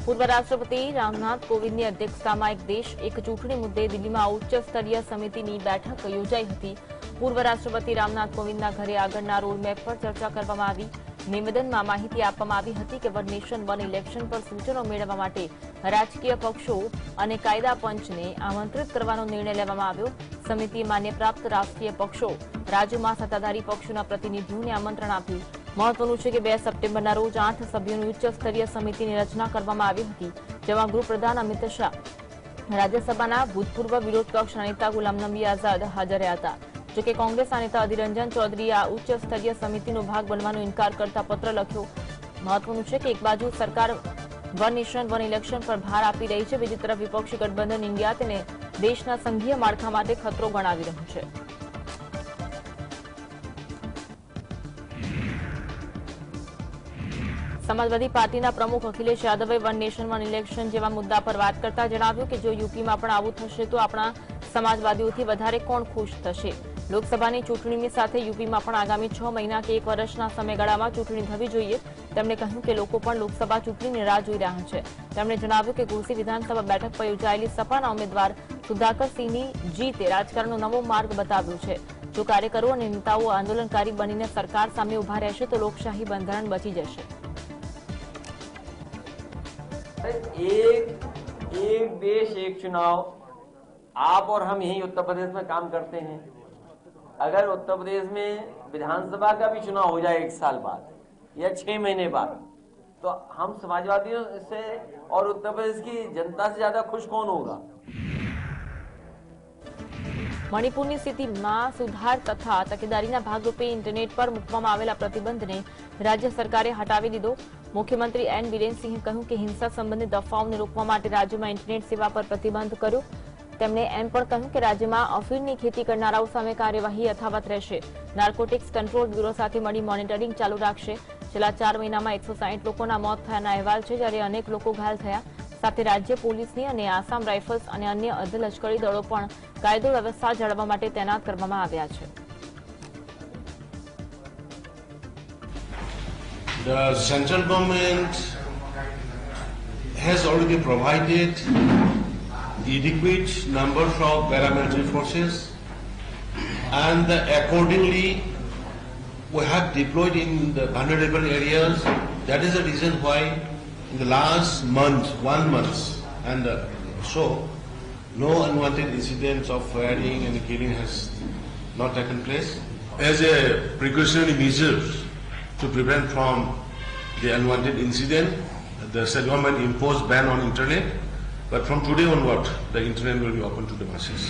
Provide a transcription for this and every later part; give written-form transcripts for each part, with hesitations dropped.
પૂર્વ રાષ્ટ્રપતિ રામનાથ કોવિંદની અધ્યક્ષતામાં એક દેશ એક ચૂંટણી મુદ્દે દિલ્હીમાં ઉચ્ચ સ્તરીય સમિતિની બેઠક યોજાઈ હતી। પૂર્વ રાષ્ટ્રપતિ રામનાથ કોવિંદના ઘરે આગળના રોડમેપ પર ચર્ચા કરવામાં આવી। નિવેદનમાં માહિતી આપવામાં આવી હતી કે વન નેશન વન ઇલેક્શન પર સૂચનો મેળવવા માટે રાજકીય પક્ષો અને કાયદા પંચને આમંત્રિત કરવાનો નિર્ણય લેવામાં આવ્યો। સમિતિએ માન્ય પ્રાપ્ત રાષ્ટ્રીય પક્ષો રાજ્યમાં સત્તાધારી પક્ષોના પ્રતિનિધિઓને આમંત્રણ આપ્યું। મહત્વનું છે કે 2 સપ્ટેમ્બરના રોજ 8 સભ્યોની ઉચ્ચ સ્તરીય સમિતિની રચના કરવામાં આવી હતી, જેમાં ગૃહપ્રધાન અમિત શાહ, રાજ્યસભાના ભૂતપૂર્વ વિરોધ પક્ષના નેતા ગુલામ નબી આઝાદ હાજર રહ્યા હતા। જોકે કોંગ્રેસના નેતા અધીર રંજન ચૌધરીએ આ ઉચ્ચ સ્તરીય સમિતિનો ભાગ બનવાનો ઇનકાર કરતા પત્ર લખ્યો। મહત્વનું છે કે એક બાજુ સરકાર વન નેશન વન ઇલેક્શન પર ભાર આપી રહી છે, બીજી તરફ વિપક્ષી ગઠબંધન ઇન્ડિયા તેને દેશના સંઘીય માળખા માટે ખતરો ગણાવી રહ્યું છે। समाजवादी पार्टीना प्रमुख अखिलेश यादवे वन नेशन वन इलेक्शन जेवा मुद्दा पर बात करता जणाव्युं के जो यूपीमां पण आवुं थशे तो आपणा समाजवादीओथी वधारे कोण खुश थशे। लोकसभानी चूंटणीनी साथे यूपीमां पण आगामी 6 महीना के 1 वर्षना समयगाळामां चूंटणी थवी जोईए। તેમણે કહ્યું કે લોકો પણ લોકસભા ચૂંટણીની રાહ જોઈ રહ્યા છે। તેમણે જણાવ્યું કે કુર્સી વિધાનસભા બેઠક પર યોજાયેલી સપાના ઉમેદવાર સુધાકર સિંહની જીતે રાજકારણનો નવો માર્ગ બતાવ્યો છે। જો કાર્યકરો અને નેતાઓ આંદોલનકારી બનીને સરકાર સામે ઉભા રહેશે તો લોકશાહી બંધારણ બચી જશે। एक देश एक चुनाव, आप और हम यही उत्तर प्रदेश में काम करते हैं। अगर उत्तर प्रदेश में विधानसभा का भी चुनाव हो जाए 1 साल बाद या 6 महीने बाद, तो हम समाजवादियों से और उत्तर प्रदेश की जनता से ज्यादा खुश कौन होगा। मणिपुरनी स्थितिमां सुधार तथा तकेदारीना भागरूपे इंटरनेट पर मूकवामां आवेला प्रतिबंधने राज्य सरकारे हटावी दीधो। मुख्यमंत्री एन बीरेन सिंहे કહ્યું કે હિંસા સંબંધિત અફવાઓને રોકવા માટે રાજ્યમાં ઇન્ટરનેટ સેવા પર પ્રતિબંધ કર્યો। તેમણે એમ પણ કહ્યું કે રાજ્યમાં અફીણની ખેતી કરનારાઓ સામે કાર્યવાહી યથાવત રહેશે। નાર્કોટિક્સ કંટ્રોલ બ્યુરો સાથે મળી મોનિટરિંગ ચાલુ રાખશે। છેલ્લા 4 મહિનામાં 160 લોકોના મોત થયાના અહેવાલ છે, જ્યારે અનેક લોકો ઘાયલ થયા। સાથે રાજ્ય પોલીસની અને આસામ રાઇફલ્સ અને અન્ય અર્ધલશ્કરી દળો પણ કાયદો વ્યવસ્થા જાળવવા માટે તૈનાત કરવામાં આવ્યા છે। The central government has already provided adequate numbers of paramilitary forces, and accordingly we have deployed in the vulnerable areas. That is the reason why in the last month, 1 month, and so no unwanted incidents of firing and killing has not taken place. As a precautionary measure to prevent from the unwanted incident, the state government imposed ban on internet, but from today onward, the internet will be open to the masses.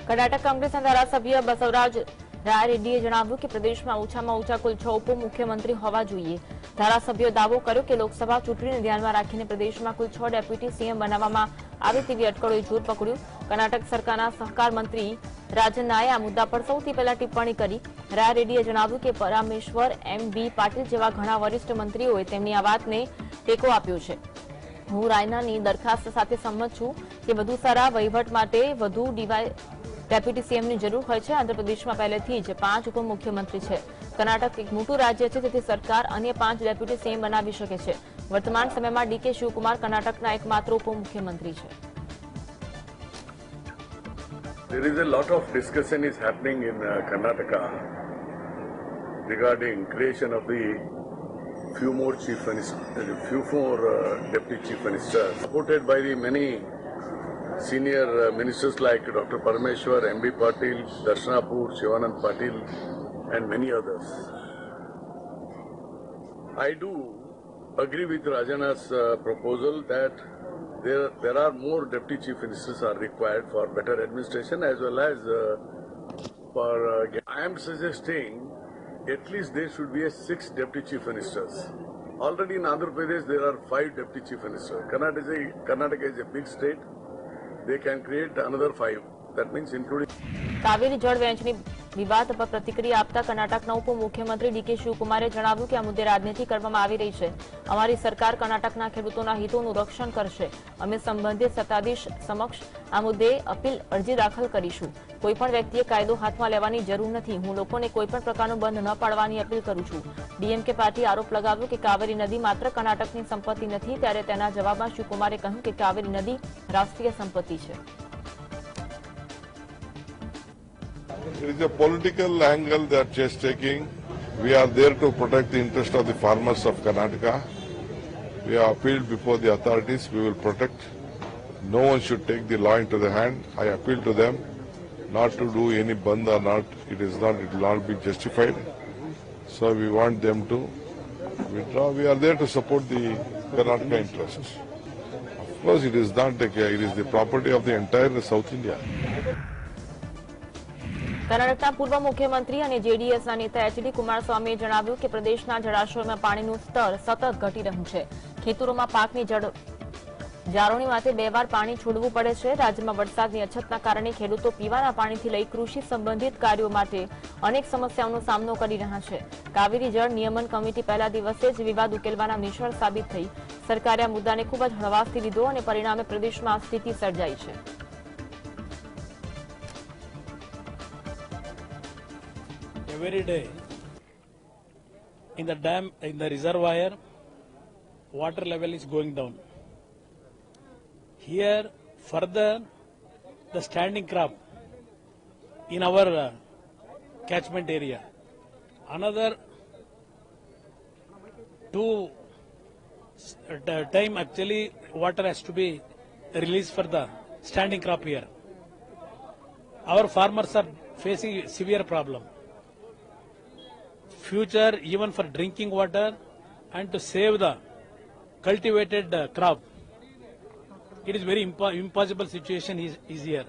Karnataka कांग्रेसના ધારાસભ્ય બસવરાજ રાયરેડ્ડીએ જણાવ્યું કે પ્રદેશમાં ઓછામાં ઓછા કુલ 6 ઉપમુખ્યમંત્રી હોવા જોઈએ। ધારાસભ્યોએ દાવો કર્યો કે લોકસભા ચૂંટણીને ધ્યાનમાં રાખીને પ્રદેશમાં કુલ 6 ડેપ્યુટી સીએમ બનાવવામાં આવે તેવી અટકળોએ જોર પકડ્યું। કર્ણાટક સરકારના સહકાર મંત્રી રાજન નાયે આ મુદ્દા પર સૌથી પહેલા ટિપ્પણી કરી। રાયરેડ્ડીએ જણાવ્યું કે પરામેશ્વર એમ.બી. પાટીલ જેવા ઘણા વરિષ્ઠ મંત્રીઓએ તેમની આ વાતને ટેકો આપ્યો છે। હું રાયનાની દરખાસ્ત સાથે સંમત છું કે વધુ સારા વહીવટ માટે વધુ ડેપ્યુટી સીએમની જરૂર હોય છે। આંધ્રપ્રદેશમાં પહેલેથી જ 5 ઉપમુખ્યમંત્રી છે। કર્ણાટક એક મોટું રાજ્ય છે, તેથી સરકાર અન્ય 5 ડેપ્યુટી સીએમ બનાવી શકે છે। વર્તમાન સમયમાં ડીકે શિવકુમાર કર્ણાટકના એકમાત્ર ઉપમુખ્યમંત્રી છે। There is a lot of discussion is happening in Karnataka regarding creation of the few more deputy chief ministers, supported by the many senior ministers like Dr. Parameshwar, M.B. Patil, Darshanapur, Shivanand Patil, and many others. I do agree with Rajana's proposal that there are more deputy chief ministers are required for better administration as well as for. I am suggesting at least there should be 6 deputy chief ministers. Already in Andhra Pradesh there are 5 deputy chief ministers. Karnataka is a big state. They can create another 5. That means including Kaveri જળ વહેંચણી વિવાદ પર પ્રતિક્રિયા આપતા કર્ણાટકના ઉપમુખ્યમંત્રી decay શિવકુમારે જણાવ્યું કે આ મુદ્દે રાજનીતિ કરવામાં આવી રહી છે. અમારી સરકાર કર્ણાટકના ખેડૂતોના હિતોનું રક્ષણ કરશે. અમે સંબંધિત સત્તાધીશ સમક્ષ આ મુદ્દે અપીલ અરજી દાખલ કરીશું. કોઈપણ વ્યક્તિએ કાયદો હાથમાં લેવાની જરૂર નથી. હું લોકોને કોઈપણ પ્રકારનો બંધ ન પાડવાની અપીલ કરું છું. ડીએમકે પાર્ટીએ આરોપ લગાવ્યો કે કાવેરી નદી માત્ર કર્ણાટકની સંપત્તિ નથી. ત્યારે તેના જવાબમાં શિવકુમારે કહ્યું કે કાવેરી નદી રાષ્ટ્રીય સંપત્તિ છે. It is a political angle they are just taking. We are there to protect the interest of the farmers of Karnataka. We have appealed before the authorities. We will protect. No one should take the law into the hand. I appeal to them not to do any bandh or not. It will not be justified. So we want them to withdraw. We are there to support the Karnataka interests. Of course, it is not it is the property of the entire South India. કર્ણાટકના પૂર્વ મુખ્યમંત્રી અને જેડીએસના નેતા HD કુમારસ્વામીએ જણાવ્યું કે પ્રદેશના જળાશયોમાં પાણીનું સ્તર સતત ઘટી રહ્યું છે. ખેતરોમાં પાકની જાળવણી માટે 2 વાર પાણી છોડવું પડે છે. રાજ્યમાં વરસાદની અછતના કારણે ખેડૂતો પીવાના પાણીથી લઈ કૃષિ સંબંધિત કાર્યો માટે અનેક સમસ્યાઓનો સામનો કરી રહ્યા છે. કાવેરી જળ નિયમન કમિટી પહેલા દિવસે જ વિવાદ ઉકેલવાના નિષ્ફળ સાબિત થઈ. સરકારે આ મુદ્દાને ખૂબ જ હળવાશથી લીધો અને પરિણામે પ્રદેશમાં આ સ્થિતિ સર્જાઈ છે. Every day in the dam, in the reservoir, water level is going down. Here further the standing crop in our catchment area. Another 2 time actually water has to be released for the standing crop here. Our farmers are facing severe problem. Future even for drinking water and to save the cultivated crop, it is very impossible situation is here.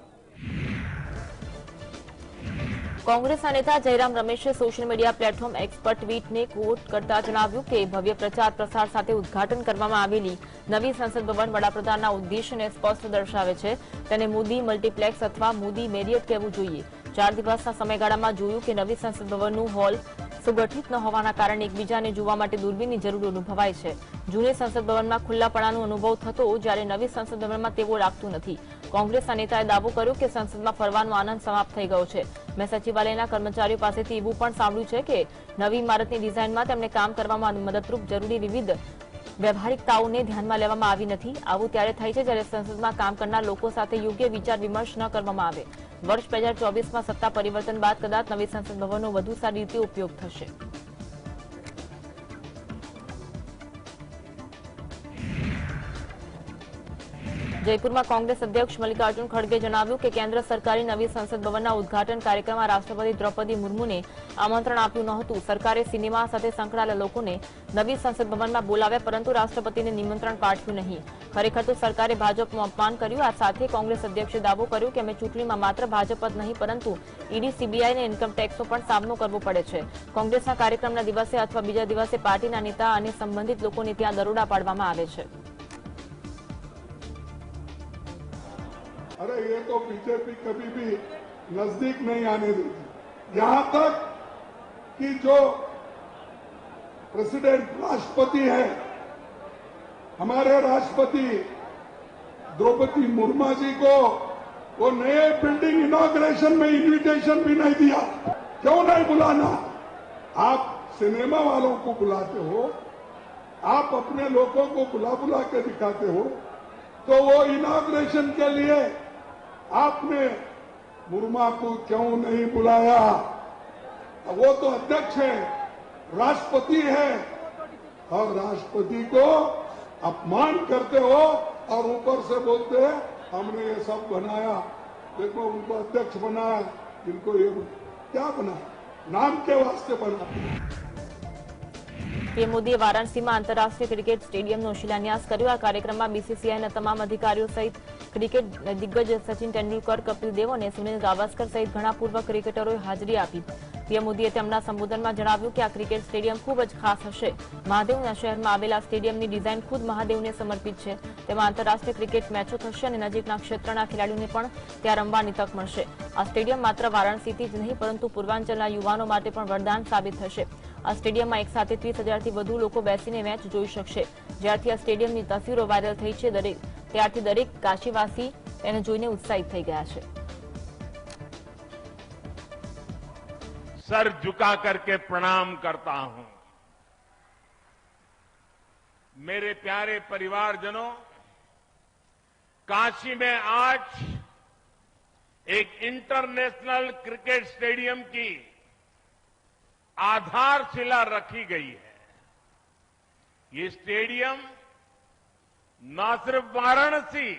કોંગ્રેસના નેતા જયરામ રમેશે social media platform X પર ટ્વીટને કોટ કરતા જણાવ્યું કે ભવ્ય પ્રચાર પ્રસાર સાથે ઉદ્ઘાટન કરવામાં આવેલી નવી સંસદ ભવન વડાપ્રધાનના ઉદ્દેશ્યને સ્પષ્ટ દર્શાવે છે. તેને મોદી મલ્ટીપ્લેક્સ અથવા મોદી મેરિયટ કહેવું જોઈએ. 4 દિવસના સમયગાળામાં જોયું કે નવી સંસદ ભવનનું હોલ સુગઠિત ન હોવાના કારણે એકબીજાને જોવા માટે દૂરબીનની જરૂર અનુભવાય છે. જૂની સંસદ ભવનમાં ખુલ્લાપણાનો અનુભવ થતો, જ્યારે નવી સંસદ ભવનમાં તેવું લાગતું નથી. કોંગ્રેસના નેતાએ દાવો કર્યો કે સંસદમાં ફરવાનો આનંદ સમાપ્ત થઈ ગયો છે. મેં સચિવાલયના કર્મચારીઓ પાસેથી એવું પણ સાંભળ્યું છે કે નવી ઇમારતની ડિઝાઇનમાં તેમને કામ કરવામાં મદદરૂપ જરૂરી વિવિધ વ્યવહારિકતાઓને ધ્યાનમાં લેવામાં આવી નથી. આવું ત્યારે થાય છે જ્યારે સંસદમાં કામ કરનાર લોકો સાથે યોગ્ય વિચાર વિમર્શ ન કરવામાં આવે. વર્ષ 2024માં સત્તા પરિવર્તન બાદ કદાચ નવી સંસદ ભવનનો વધુ સારી રીતે ઉપયોગ થશે. જયપુરમાં કોંગ્રેસ અધ્યક્ષ મલ્લિકાર્જુન ખડગે જણાવ્યું કે કેન્દ્ર સરકારે નવી સંસદ ભવનના ઉદ્ઘાટન કાર્યક્રમમાં રાષ્ટ્રપતિ દ્રૌપદી મુર્મુને આમંત્રણ આપ્યું નહોતું. સરકારે સિનેમા સાથે સંકળાયેલા લોકોને નવી સંસદ ભવનમાં બોલાવ્યા, પરંતુ રાષ્ટ્રપતિને નિમંત્રણ પાઠવ્યું નહીં. ખરેખર તો સરકારે ભાજપનું અપમાન કર્યું. આ સાથે કોંગ્રેસ અધ્યક્ષે દાવો કર્યો કે અમે ચૂંટણીમાં માત્ર ભાજપ જ નહીં, પરંતુ ઈડી, સીબીઆઈ અને ઇન્કમ ટેક્સનો પણ સામનો કરવો પડે છે. કોંગ્રેસના કાર્યક્રમના દિવસે અથવા બીજા દિવસે પાર્ટીના નેતા અને સંબંધિત લોકોને ત્યાં દરોડા પાડવામાં આવે છે. अरे ये तो बीजेपी कभी भी नजदीक नहीं आने देती. यहां तक कि जो प्रेसिडेंट राष्ट्रपति है, हमारे राष्ट्रपति द्रौपदी मुर्मू जी को वो नए बिल्डिंग इनॉग्रेशन में इनविटेशन भी नहीं दिया. क्यों नहीं बुलाना? आप सिनेमा वालों को बुलाते हो, आप अपने लोगों को बुला के दिखाते हो, तो वो इनॉग्रेशन के लिए आपने मुर्मू को क्यों नहीं बुलाया? वो तो अध्यक्ष है, राष्ट्रपति है, और राष्ट्रपति को अपमान करते हो और ऊपर से बोलते हैं हमने ये सब बनाया, देखो उनको अध्यक्ष बनाया, इनको ये क्या बनाया, नाम के वास्ते बनाया. પીએમ મોદીએ વારાણસીમાં આંતરરાષ્ટ્રીય ક્રિકેટ સ્ટેડિયમનો શિલાન્યાસ કર્યો. આ કાર્યક્રમમાં બીસીસીઆઈના તમામ અધિકારીઓ સહિત ક્રિકેટ દિગ્ગજ સચિન તેંડુલકર, કપિલ દેવ અને સુનિલ ગાવસ્કર સહિત ઘણા પૂર્વ ક્રિકેટરોએ હાજરી આપી. પીએમ મોદીએ તેમના સંબોધનમાં જણાવ્યું કે આ ક્રિકેટ સ્ટેડિયમ ખૂબ જ ખાસ હશે. મહાદેવના શહેરમાં આવેલા સ્ટેડિયમની ડિઝાઇન ખુદ મહાદેવને સમર્પિત છે. તેમાં આંતરરાષ્ટ્રીય ક્રિકેટ મેચો થશે અને નજીકના ક્ષેત્રના ખેલાડીઓને પણ ત્યાં રમવાની તક મળશે. આ સ્ટેડિયમ માત્ર વારાણસીથી જ નહીં પરંતુ પૂર્વાંચલના યુવાનો માટે પણ વરદાન સાબિત થશે. આ સ્ટેડિયમમાં એકસાથે 30,000થી વધુ લોકો બેસીને મેચ જોઈ શકશે. જ્યારથી આ સ્ટેડિયમની તસવીરો વાયરલ થઈ છે ત્યારથી દરેક કાશીવાસી તેને જોઈને ઉત્સાહિત થઈ ગયા છે. सर झुका करके प्रणाम करता हूं। मेरे प्यारे परिवारजनों, काशी में आज एक इंटरनेशनल क्रिकेट स्टेडियम की आधारशिला रखी गई है। ये स्टेडियम न सिर्फ वाराणसी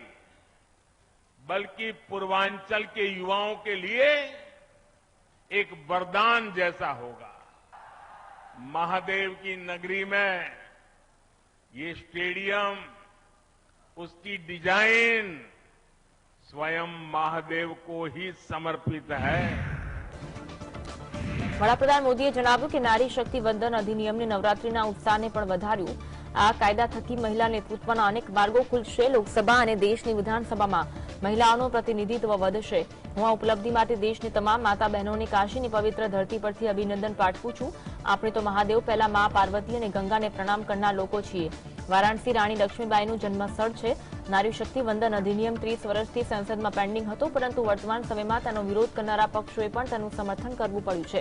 बल्कि पूर्वांचल के युवाओं के लिए एक वरदान जैसा होगा। महादेव की नगरी में ये स्टेडियम, उसकी डिजाइन स्वयं महादेव को ही समर्पित है। વડાપ્રધાન મોદીએ જણાવ્યું કે નારી શક્તિ વંદન અધિનિયમને નવરાત્રીના ઉત્સાહને પણ વધાર્યું. આ કાયદા થકી મહિલા નેતૃત્વના અનેક માર્ગો ખુલશે. લોકસભા અને દેશની વિધાનસભામાં મહિલાઓનું પ્રતિનિધિત્વ વધશે. હું આ ઉપલબ્ધિ માટે દેશની તમામ માતા બહેનોને કાશીની પવિત્ર ધરતી પરથી અભિનંદન પાઠવું છું. આપણે તો મહાદેવ પહેલા મા પાર્વતી અને ગંગાને પ્રણામ કરનાર લોકો છીએ. વારાણસી રાણી લક્ષ્મીબાઈનું જન્મસ્થળ છે. નારી શક્તિ વંદન અધિનિયમ 30 વર્ષથી સંસદમાં પેન્ડિંગ હતો, પરંતુ વર્તમાન સમયમાં તેનો વિરોધ કરનારા પક્ષોએ પણ તેનું સમર્થન કરવું પડ્યું છે.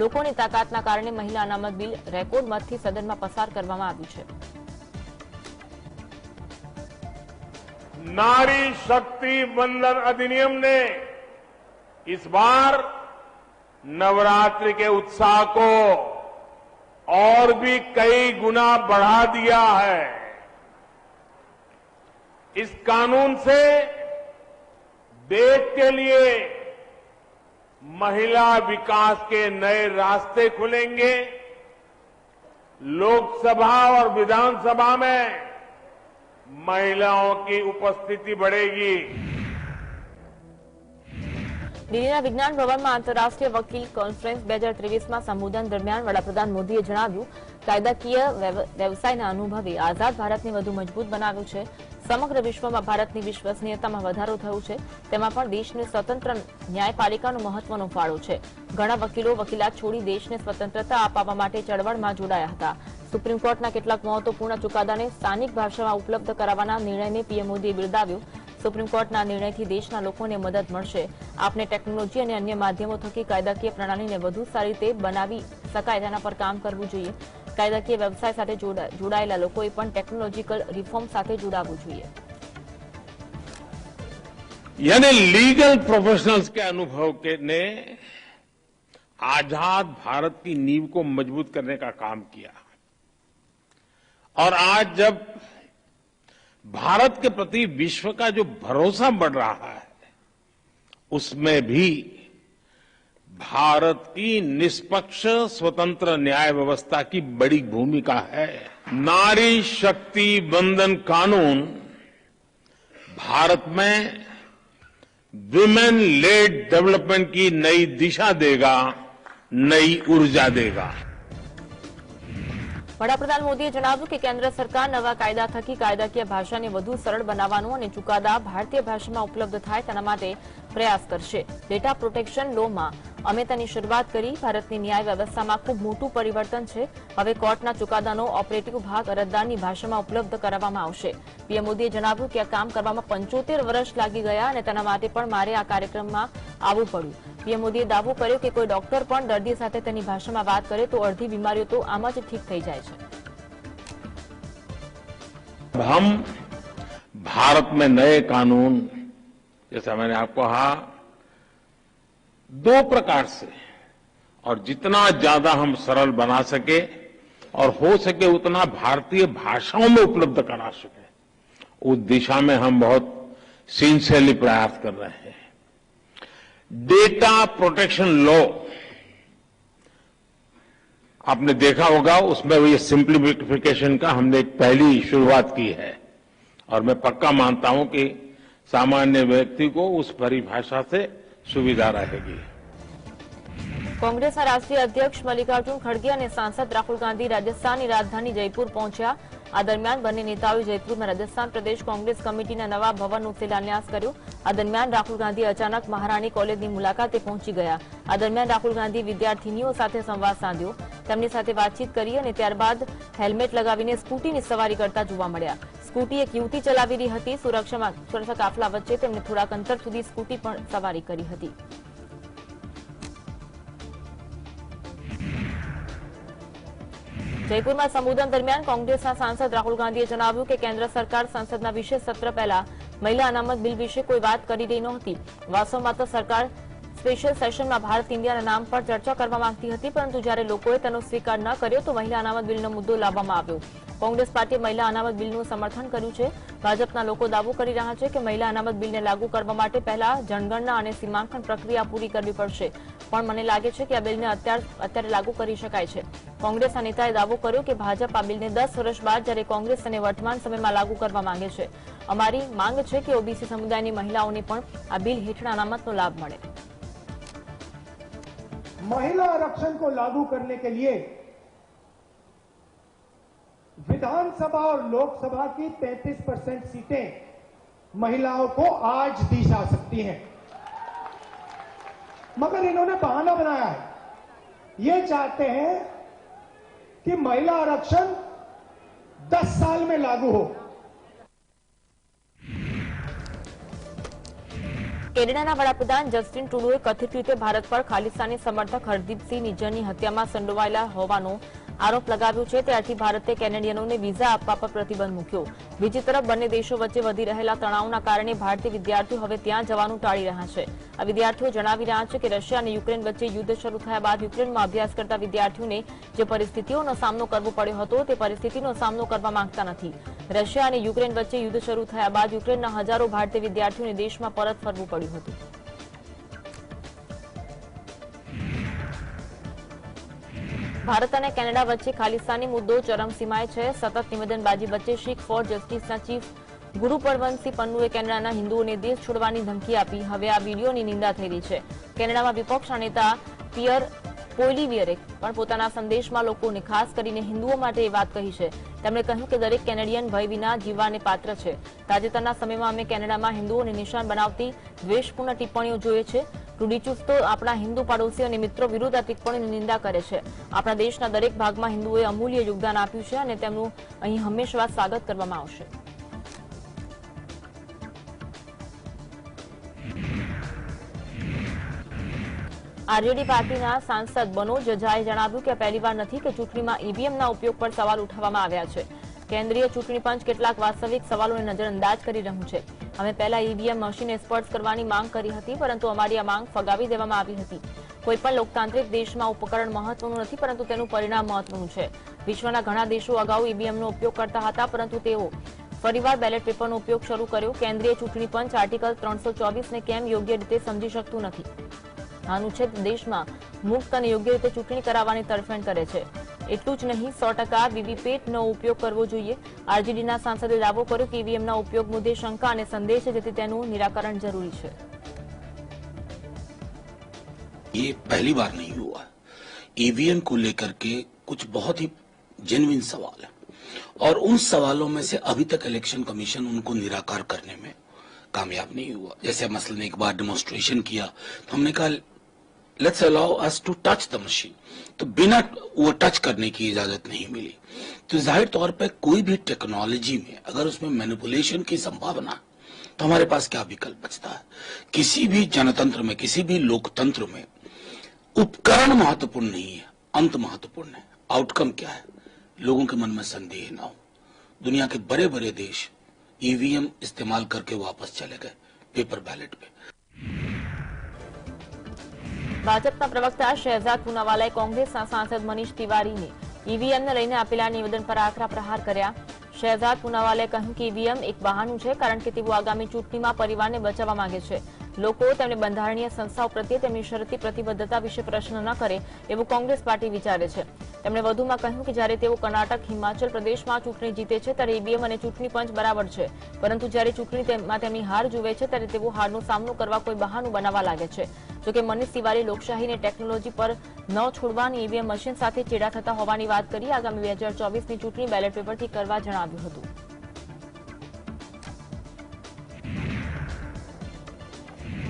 લોકોની તાકાતના કારણે મહિલા અનામત બિલ રેકોર્ડ મતથી સદનમાં પસાર કરવામાં આવ્યું છે. नारी शक्ति वंदन अधिनियम ने इस बार नवरात्रि के उत्साह को और भी कई गुना बढ़ा दिया है। इस कानून से देश के लिए महिला विकास के नए रास्ते खुलेंगे। लोकसभा और विधानसभा में महिलाओं की उपस्थिति बढ़ेगी। દિલ્હીના વિજ્ઞાન ભવનમાં આંતરરાષ્ટ્રીય વકીલ કોન્ફરન્સ 2023માં સંબોધન દરમિયાન વડાપ્રધાન મોદીએ જણાવ્યું, કાયદાકીય વ્યવસાયના અનુભવે આઝાદ ભારતને વધુ મજબૂત બનાવ્યું છે. સમગ્ર વિશ્વમાં ભારતની વિશ્વસનીયતામાં વધારો થયો છે. તેમાં પણ દેશની સ્વતંત્ર ન્યાયપાલિકાનો મહત્વનો ફાળો છે. ઘણા વકીલો વકીલાત છોડી દેશને સ્વતંત્રતા અપાવવા માટે ચળવળમાં જોડાયા હતા. સુપ્રીમ કોર્ટના કેટલાક મહત્વપૂર્ણ ચુકાદાને સ્થાનિક ભાષામાં ઉપલબ્ધ કરાવવાના નિર્ણયને પીએમ મોદીએ બિરદાવ્યો. સુપ્રીમ કોર્ટના નિર્ણયથી દેશના લોકોને મદદ મળશે. આપણે ટેકનોલોજી અને અન્ય માધ્યમો થકી કાયદાકીય પ્રણાલીને વધુ સારી રીતે બનાવી શકાય તેના પર કામ કરવું જોઈએ. કાયદાકીય વ્યવસાય સાથે જોડાયેલા લોકોએ પણ ટેકનોલોજીકલ રિફોર્મ સાથે જોડાવવું જોઈએ. यानी लीगल प्रोफेशनल्स के अनुभव के ने आजाद भारत की नींव को मजबूत करने का काम किया और आज जब भारत के प्रति विश्व का जो भरोसा बढ़ रहा है उसमें भी भारत की निष्पक्ष स्वतंत्र न्याय व्यवस्था की बड़ी भूमिका है। नारी शक्ति वंदन कानून भारत में विमेन लेड डेवलपमेंट की नई दिशा देगा, नई ऊर्जा देगा। વડાપ્રધાન મોદીએ જણાવ્યું કે કેન્દ્ર સરકાર નવા કાયદા થકી કાયદાકીય ભાષાને વધુ સરળ બનાવવાનું અને ચુકાદા ભારતીય ભાષામાં ઉપલબ્ધ થાય તેના માટે પ્રયાસ કરશે. ડેટા પ્રોટેક્શન લોમાં અમે તેની શરૂઆત કરી. ભારતની ન્યાય વ્યવસ્થામાં ખૂબ મોટું પરિવર્તન છે. હવે કોર્ટના ચુકાદાનો ઓપરેટિવ ભાગ અરજદારની ભાષામાં ઉપલબ્ધ કરાવવામાં આવશે. પીએમ મોદીએ જણાવ્યું કે આ કામ કરવામાં 75 વર્ષ લાગી ગયા અને તેના માટે પણ મારે આ કાર્યક્રમમાં આવવું પડ્યું. પીએમ મોદીએ દાવો કર્યો કે કોઈ ડોક્ટર પણ દર્દી સાથે તેની ભાષામાં વાત કરે તો અડધી બીમારીઓ તો આમ જ ઠીક થઈ જાય છે. हम भारत में नए कानून, जैसा मैंने आपको कहा, 2 प्रकार से और जितना ज्यादा हम सरल बना सके और हो सके उतना भारतीय भाषाओं में उपलब्ध करा सके, उस दिशा में हम बहुत सिंसियरली प्रयास कर रहे हैं। डेटा प्रोटेक्शन लॉ आपने देखा होगा उसमें ये सिंप्लीफिकेशन का हमने एक पहली शुरुआत की है और मैं पक्का मानता हूं कि सामान्य व्यक्ति को उस परिभाषा से सुविधा रहेगी। કોંગ્રેસના રાષ્ટ્રીય અધ્યક્ષ મલ્લિકાર્જુન ખડગે અને સાંસદ રાહુલ ગાંધી રાજસ્થાનની રાજધાની જયપુર પહોંચ્યા। આ દરમિયાન બંને નેતાઓએ જયપુરમાં રાજસ્થાન પ્રદેશ કોંગ્રેસ કમિટીના નવા ભવનનો શિલાન્યાસ કર્યો। આ દરમિયાન રાહુલ ગાંધી અચાનક મહારાણી કોલેજની મુલાકાતે પહોંચી ગયા। આ દરમિયાન રાહુલ ગાંધી વિદ્યાર્થીનીઓ સાથે સંવાદ સાધ્યો, તેમની સાથે વાતચીત કરી અને ત્યારબાદ હેલ્મેટ લગાવીને સ્કૂટીની સવારી કરતા જોવા મળ્યા। સ્કૂટી એક યુવતી ચલાવી રહી હતી। સુરક્ષા કાફલા વચ્ચે તેમણે થોડાક અંતર સુધી સ્કૂટી પણ સવારી કરી હતી। જયપુરમાં સંબોધન દરમિયાન કોંગ્રેસના સાંસદ રાહુલ ગાંધીએ જણાવ્યું કે કેન્દ્ર સરકાર સંસદના વિશેષ સત્ર પહેલા મહિલા અનામત બિલ વિશે કોઈ વાત કરી રહી નહોતી। વાસ્તવમાં તો સરકાર સ્પેશિયલ સેશનમાં ભારત ઇન્ડિયાના નામ પર ચર્ચા કરવા માંગતી હતી, પરંતુ જ્યારે લોકોએ તેનો સ્વીકાર ન કર્યો તો મહિલા અનામત બિલનો મુદ્દો લાવવામાં આવ્યો। કોંગ્રેસ પાર્ટીએ મહિલા અનામત બિલનું સમર્થન કર્યું છે। ભાજપના લોકો દાવો કરી રહ્યા છે કે મહિલા અનામત બિલને લાગુ કરવા માટે પહેલા જનગણના અને સીમાંકન પ્રક્રિયા પૂરી કરવી પડશે, પણ મને લાગે છે કે આ બિલને અત્યારે લાગુ કરી શકાય છે। કોંગ્રેસના નેતાએ દાવો કર્યો કે ભાજપ આ બિલને 10 વર્ષ બાદ જ્યારે કોંગ્રેસ તેને વર્તમાન સમયમાં લાગુ કરવા માંગે છે। અમારી માંગ છે કે ઓબીસી સમુદાયની મહિલાઓને પણ આ બિલ હેઠળ અનામતનો લાભ મળે। महिला आरक्षण को लागू करने के लिए विधानसभा और लोकसभा की 33% सीटें महिलाओं को आज दी जा सकती हैं, मगर इन्होंने बहाना बनाया है। ये चाहते हैं कि महिला आरक्षण 10 साल में लागू हो। કેનેડાના વડાપ્રધાન જસ્ટિન ટ્રુડોએ કથિત રીતે ભારત પર ખાલિસ્તાની સમર્થક હરદીપસિંહ નિજ્જરની હત્યામાં સંડોવાયેલા હોવાનો આરોપ લગાવ્યો છે। ત્યારથી ભારતે કેનેડિયનોને વિઝા આપવા પર પ્રતિબંધ મૂક્યો। બીજી તરફ બંને દેશો વચ્ચે વધી રહેલા તણાવના કારણે ભારતીય વિદ્યાર્થીઓ હવે ત્યાં જવાનું ટાળી રહ્યા છે। આ વિદ્યાર્થીઓ જણાવી રહ્યા છે કે રશિયા અને યુક્રેન વચ્ચે યુદ્ધ શરૂ થયા બાદ યુક્રેનમાં અભ્યાસ કરતા વિદ્યાર્થીઓને જે પરિસ્થિતિઓનો સામનો કરવો પડ્યો હતો તે પરિસ્થિતિનો સામનો કરવા માંગતા નથી। રશિયા અને યુક્રેન વચ્ચે યુદ્ધ શરૂ થયા બાદ યુક્રેનના હજારો ભારતીય વિદ્યાર્થીઓને દેશમાં પરત ફરવું પડ્યું હતું। ભારત અને કેનેડા વચ્ચે ખાલિસ્તાની મુદ્દો ચરમસીમાએ છે। સતત નિવેદનબાજી વચ્ચે શીખ ફોર જસ્ટિસના ચીફ ગુરુપરવંતસિંહ પન્નુએ કેનેડાના હિન્દુઓને દેશ છોડવાની ધમકી આપી। હવે આ વીડિયોની નિંદા થઈ રહી છે। કેનેડામાં વિપક્ષના નેતા પિયર પોઈલિવિયરે પણ પોતાના સંદેશમાં લોકોને ખાસ કરીને હિન્દુઓ માટે એ વાત કહી છે। તેમણે કહ્યું કે દરેક કેનેડિયન ભય વિના જીવવાને પાત્ર છે। તાજેતરના સમયમાં અમે કેનેડામાં હિન્દુઓને નિશાન બનાવતી દ્વેષપૂર્ણ ટિપ્પણીઓ જોઈએ છે। રૂડી ચુસ્તો આપણા હિન્દુ પાડોશી અને મિત્રો વિરુદ્ધ આ ટિપ્પણીની નિંદા કરે છે। આપણા દેશના દરેક ભાગમાં હિન્દુઓએ અમૂલ્ય યોગદાન આપ્યું છે અને તેમનું અહીં હંમેશા સ્વાગત કરવામાં આવશે। આરજેડી પાર્ટીના સાંસદ મનોજ ઝાએ જણાવ્યું કે પહેલીવાર નથી કે ચૂંટણીમાં ઈવીએમના ઉપયોગ પર સવાલ ઉઠાવવામાં આવ્યા છે। કેન્દ્રીય ચૂંટણી પંચ કેટલાક વાસ્તવિક સવાલોને નજરઅંદાજ કરી રહ્યું છે। અમે પહેલા ઈવીએમ મશીનને સ્પર્શ કરવાની માંગ કરી હતી, પરંતુ અમારી આ માંગ ફગાવી દેવામાં આવી હતી। કોઈપણ લોકતાંત્રિક દેશમાં ઉપકરણ મહત્વનું નથી, પરંતુ તેનું પરિણામ મહત્વનું છે। વિશ્વના ઘણા દેશો અગાઉ ઈવીએમનો ઉપયોગ કરતા હતા, પરંતુ તેઓ ફરીવાર બેલેટ પેપરનો ઉપયોગ શરૂ કર્યો। કેન્દ્રીય ચૂંટણી પંચ આર્ટિકલ 324ને કેમ યોગ્ય રીતે સમજી શકતું નથી? અનુચ્છેદ દેશમાં મુક્ત અને યોગ્ય રીતે ચૂંટણી કરાવવાની તરફેણ કરે છે। એટલું જ નહીં, 100% વીવીપેટનો ઉપયોગ કરવો જોઈએ। આરજેડીના સાંસદે દાવો કર્યો કે ઈવીએમના ઉપયોગ મુદ્દે શંકા અને સંદેહ છે, જેથી તેનું નિરાકરણ જરૂરી છે। ये पहली बार नहीं हुआ। ईवीएम को लेकर के कुछ बहुत ही जेन्युइन सवाल है और उन सवालों में से अभी तक इलेक्शन कमीशन उनको निराकार करने में कामयाब नहीं हुआ। जैसे मसलन एक बार डेमोन्स्ट्रेशन किया तो हमने कहा let's allow us to touch the machine, तो बिना वो टच करने की इजाजत नहीं मिली। तो जाहिर तौर पे कोई भी टेक्नोलॉजी में अगर उसमें मैनिपुलेशन की संभावना, तो हमारे पास क्या विकल्प बचता है? किसी भी जनतंत्र में, किसी भी लोकतंत्र में उपकरण महत्वपूर्ण नहीं है, अंत महत्वपूर्ण है। आउटकम क्या है, लोगों के मन में संदेह ना हो। दुनिया के बड़े बड़े देश ईवीएम इस्तेमाल करके वापस चले गए पेपर बैलेट पे। ભાજપના પ્રવક્તા શહેજાદ પૂનાવાલાએ કોંગ્રેસના સાંસદ મનીષ તિવારીને ઈવીએમને લઈને આપેલા નિવેદન પર આકરા પ્રહાર કર્યા। શહેજાદ પૂનાવાલાએ કહ્યું કે ઈવીએમ એક બહાનું છે, કારણ કે તેઓ આગામી ચૂંટણીમાં પરિવારને બચાવવા માંગે છે। લોકો તેમને બંધારણીય સંસ્થાઓ પ્રત્યે તેમની શરતી પ્રતિબદ્ધતા વિશે પ્રશ્ન ન કરે એવું કોંગ્રેસ પાર્ટી વિચારે છે. તેમણે વધુમાં કહ્યું કે જ્યારે તેઓ કર્ણાટક, હિમાચલ પ્રદેશમાં ચૂંટણી જીતે છે ત્યારે ઈવીએમ અને ચૂંટણી પંચ બરાબર છે, પરંતુ જ્યારે ચૂંટણીમાં તેમની હાર જુએ છે ત્યારે તેઓ હારનો સામનો કરવા કોઈ બહાનું બનાવવા લાગે છે. જોકે મનીષ તિવારીએ લોકશાહીને ટેકનોલોજી પર ન છોડવાની ઈવીએમ મશીન સાથે ચેડા થતા હોવાની વાત કરી આગામી 2024ની ચૂંટણી બેલેટ પેપરથી કરવા જણાવ્યું હતું.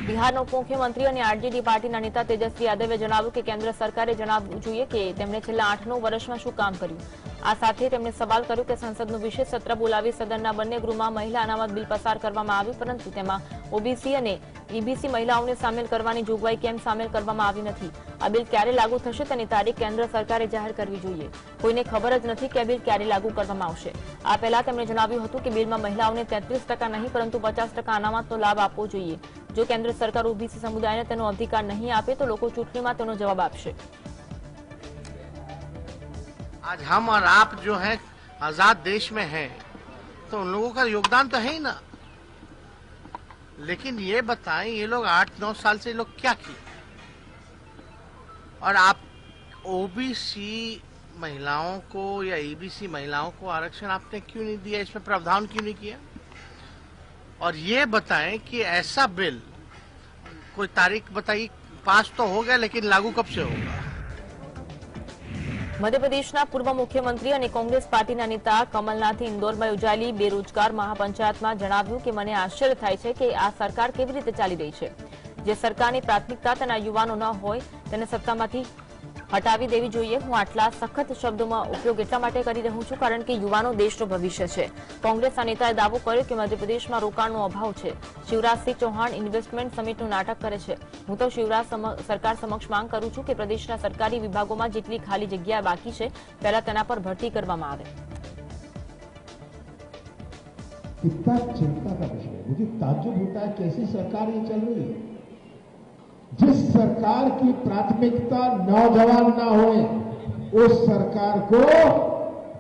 બિહારના ઉપમુખ્યમંત્રી અને આરજેડી પાર્ટીના નેતા તેજસ્વી યાદવે જણાવ્યું કે કેન્દ્ર સરકારે જણાવવું જોઈએ કે તેમણે છેલ્લા 8-9 વર્ષમાં શું કામ કર્યું. આ સાથે તેમણે સવાલ કર્યો કે સંસદનું વિશેષ સત્ર બોલાવી સદનના બંને ગૃહમાં મહિલા અનામત બિલ પસાર કરવામાં આવ્યું, પરંતુ તેમાં ઓબીસી અને ઈબીસી મહિલાઓને સામેલ કરવાની જોગવાઈ કેમ સામેલ કરવામાં આવી નથી. આ બિલ ક્યારે લાગુ થશે તેની તારીખ કેન્દ્ર સરકારે જાહેર કરવી જોઈએ. કોઈને ખબર જ નથી કે આ બિલ ક્યારે લાગુ કરવામાં આવશે. આ પહેલા તેમણે જણાવ્યું હતું કે બિલમાં મહિલાઓને 33% નહીં પરંતુ 50% અનામતનો લાભ આપવો જોઈએ. જો કેન્દ્ર સરકાર ઓબીસી સમુદાયને તેનો અધિકાર નહીં આપે તો લોકો ચૂંટણીમાં તેનો જવાબ આપશે. आज हम और आप जो है आजाद देश में हैं तो उन लोगों का योगदान तो है ही ना, लेकिन ये बताएं ये लोग 8-9 साल से लोग क्या किए, और आप ओबीसी महिलाओं को या ईबीसी महिलाओं को आरक्षण आपने क्यों नहीं दिया, इसमें प्रावधान क्यों नहीं किया, और ये बताएं कि ऐसा बिल कोई तारीख बताइए, पास तो हो गया लेकिन लागू कब से होगा. મધ્યપ્રદેશના પૂર્વ મુખ્યમંત્રી અને કોંગ્રેસ પાર્ટીના નેતા કમલનાથે ઇન્દોરમાં યોજાયેલી બેરોજગાર મહાપંચાયતમાં જણાવ્યું કે મને આશ્ચર્ય થાય છે કે આ સરકાર કેવી રીતે ચાલી રહી છે. જે સરકારની પ્રાથમિકતા તેના યુવાનો ન હોય તેને સત્તામાંથી હટાવી દેવી જોઈએ. હું આટલા સખત શબ્દોમાં ઉપયોગ એટલા માટે કરી રહ્યો છું કારણ કે યુવાનો દેશનું ભવિષ્ય છે. કોંગ્રેસના નેતાએ દાવો કર્યો કે મધ્યપ્રદેશમાં રોકાણનો અભાવ છે. શિવરાજસિંહ ચૌહાણ ઇન્વેસ્ટમેન્ટ સમિટનું નાટક કરે છે. હું તો શિવરાજ સરકાર સમક્ષ માંગ કરું છું કે પ્રદેશના સરકારી વિભાગોમાં જેટલી ખાલી જગ્યા બાકી છે પહેલા તેના પર ભરતી કરવામાં આવે. कितना चिंता का विषय है. मुझे ताज्जुब होता है कैसी सरकार ये चल रही है. जिस सरकार की प्राथमिकता नौजवान ना होए उस सरकार को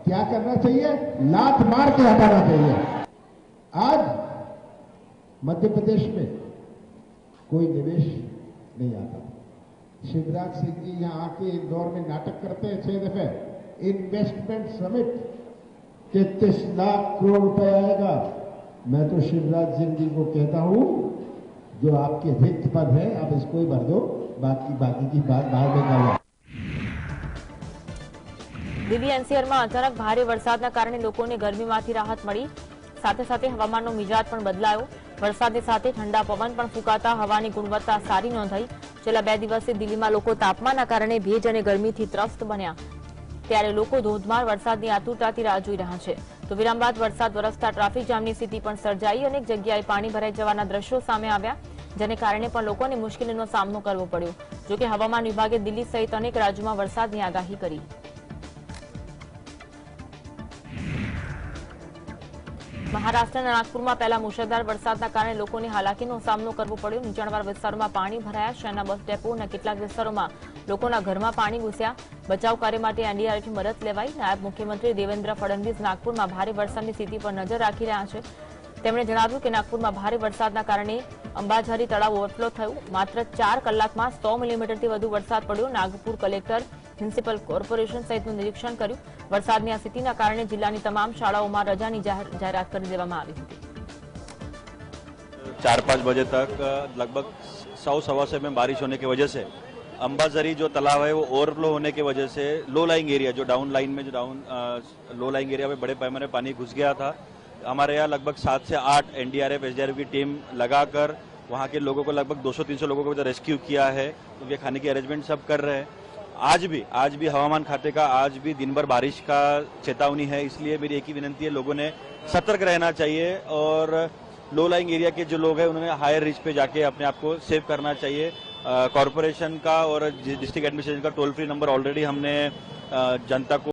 क्या करना चाहिए, लात मार के हटाना चाहिए. आज मध्य प्रदेश में कोई निवेश नहीं आता. शिवराज सिंह जी यहां आके इंदौर में नाटक करते हैं 6 दफे. इन्वेस्टमेंट समिट 33 लाख करोड़ रुपए आएगा. मैं तो शिवराज सिंह जी को कहता हूं जो आपके रिक्त पद है आप इसको ही भर दो, बाकी की बात बाद में करो. દિલ્હી એનસીઆરમાં અચાનક ભારે વરસાદના કારણે લોકોને ગરમીમાંથી રાહત મળી. સાથે સાથે હવામાનનો મિજાજ પણ બદલાયો. વરસાદની સાથે ઠંડા પવન પણ ફૂંકાતા હવાની ગુણવત્તા સારી નોંધાઈ. છેલ્લા 2 દિવસથી દિલ્હીમાં લોકો તાપમાનના કારણે ભેજ અને ગરમીથી ત્રસ્ત બન્યા. ત્યારે લોકો ધોધમાર વરસાદની આતુરતાથી રાહ જોઈ રહ્યા છે. તો વિરામ બાદ વરસાદ વરસતા ટ્રાફિક જામની સ્થિતિ પણ સર્જાઈ. અનેક જગ્યાએ પાણી ભરાઈ જવાના દ્રશ્યો સામે આવ્યા, જેને કારણે પણ લોકોને મુશ્કેલીનો સામનો કરવો પડ્યો. જોકે હવામાન વિભાગે દિલ્હી સહિત અનેક રાજ્યોમાં વરસાદની આગાહી કરી. મહારાષ્ટ્રના નાગપુરમાં પહેલા મુશળધાર વરસાદના કારણે લોકોને હાલાકીનો સામનો કરવો પડ્યો. નીચાણવાળા વિસ્તારોમાં પાણી ભરાયા. શહેરના બસ ડેપો અને કેટલાક વિસ્તારોમાં લોકોના ઘરમાં પાણી ઘૂસ્યા. બચાવ કાર્ય માટે એનડીઆરએફની મદદ લેવાઈ. નાયબ મુખ્યમંત્રી દેવેન્દ્ર ફડણવીસ નાગપુરમાં ભારે વરસાદની સ્થિતિ પર નજર રાખી રહ્યા છે. તેમણે જણાવ્યું કે નાગપુરમાં ભારે વરસાદના કારણે અંબાઝરી તળાવ ઓવરફ્લો થયું. માત્ર 4 કલાકમાં 100 મિલીમીટરથી વધુ વરસાદ પડ્યો. નાગપુર કલેક્ટર મ્યુનિસિપલ કોર્પોરેશન સહિતનું નિરીક્ષણ કર્યું. વરસાદની આ સ્થિતિના કારણે જિલ્લાની તમામ શાળાઓમાં રજાની જાહેરાત કરી દેવામાં આવી હતી. 4-5 बजे तक लगभग 100-125 में बारिश होने की वजह से अंबाझरी जो तालाब है वो ओवरफ्लो होने की वजह से लो लाइंग एरिया जो डाउन लाइन में लो लाइंग एरिया में बड़े पैमाने पानी घुस गया था. हमारे यहाँ लगभग 7 से 8 एनडीआरएफ एसडीआरएफ की टीम लगाकर वहाँ के लोगों को लगभग 200-300 लोगों को रेस्क्यू किया है. उनके खाने की अरेंजमेंट सब कर रहे हैं. आज भी हवामान खाते का आज भी दिन भर बारिश का चेतावनी है. इसलिए मेरी एक ही विनती है, लोगों ने सतर्क रहना चाहिए और लो लाइंग एरिया के जो लोग हैं उन्होंने हायर रिच पे जाके अपने आप को सेव करना चाहिए. कॉर्पोरेशन का और डिस्ट्रिक्ट एडमिनिस्ट्रेशन का टोल फ्री नंबर ऑलरेडी हमने जनता को